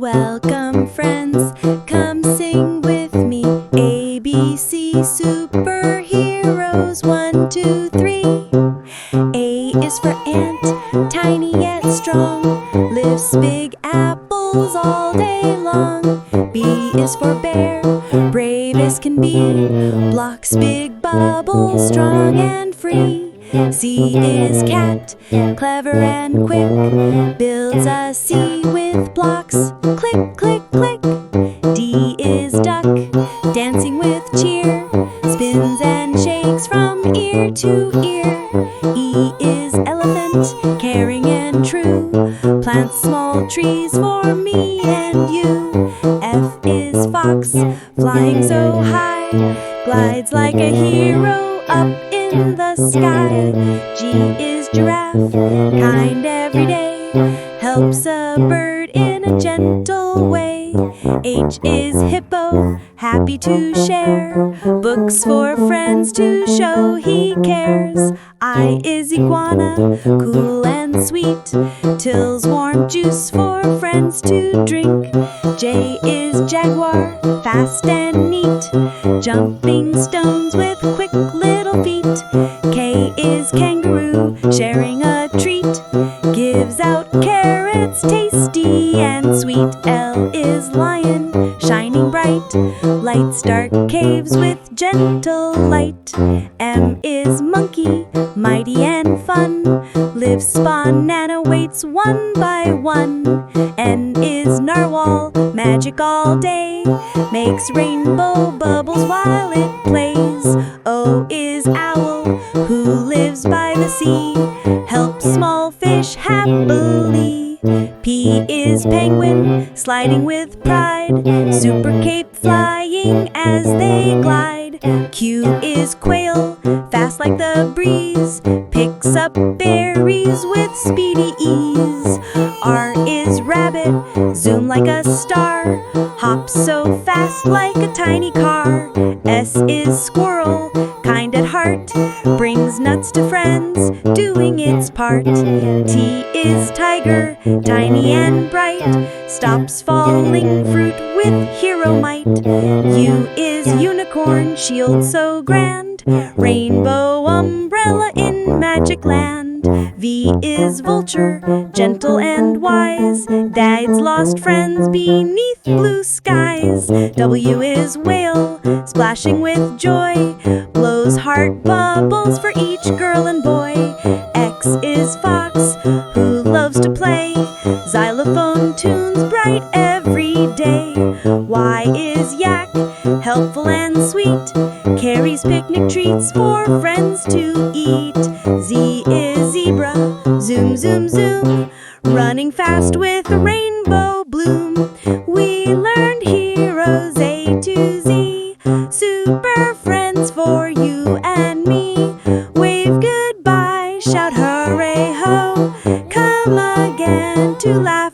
Welcome friends, come sing with me. ABC superheroes, 1, 2, 3. A is for ant, tiny yet strong, lifts big apples all day long. B is for bear, brave as can be, blocks big bubbles strong and free. C is cat, clever and quick, builds a sea with blocks, click, click, click. D is duck, dancing with cheer, spins and shakes from ear to ear. E is elephant, caring and true, plants small trees for me and you. F is fox, flying so high, glides like a hero up in the sky. G is giraffe, kind every day, helps a bird in a gentle way. H is hippo, happy to share, books for friends to show he cares. I is iguana, cool and sweet, tills warm juice for friends to drink. J is jaguar, fast and neat, jumping stones with quick little feet. K is kangaroo, sharing a treat, gives out carrots tasty and sweet. L is lion, shining bright, lights dark caves with gentle light. M is monkey, mighty and fun, lives banana weights 1 by 1. N is narwhal, magic all day, makes rainbow bubbles while it plays. O is owl, who lives by the sea, helps small fish happily. P is penguin, sliding with pride, super cape flying as they glide. Q is quail, fast like the breeze, picks up berries with speedy ease. R is rabbit, zoom like a star, hops so fast like a tiny car. S is squirrel, kind at heart, brings nuts to friends, doing its part. T is tiger, tiny and bright, stops falling fruit with hero might. U is unicorn, shield so grand, rainbow umbrella in magic land. V is vulture, gentle and wise, guides lost friends beneath blue skies. W is whale, splashing with joy, blows heart bubbles for each girl and boy. X is fox, who loves to play, xylophone tunes bright every day. Y is yak, helpful and sweet, carries picnic treats for friends to eat. Z is zebra, zoom, zoom, zoom, running fast with a rainbow bloom. We learned heroes A to Z, super friends for you and me. Wave goodbye, shout hooray ho, come again to laugh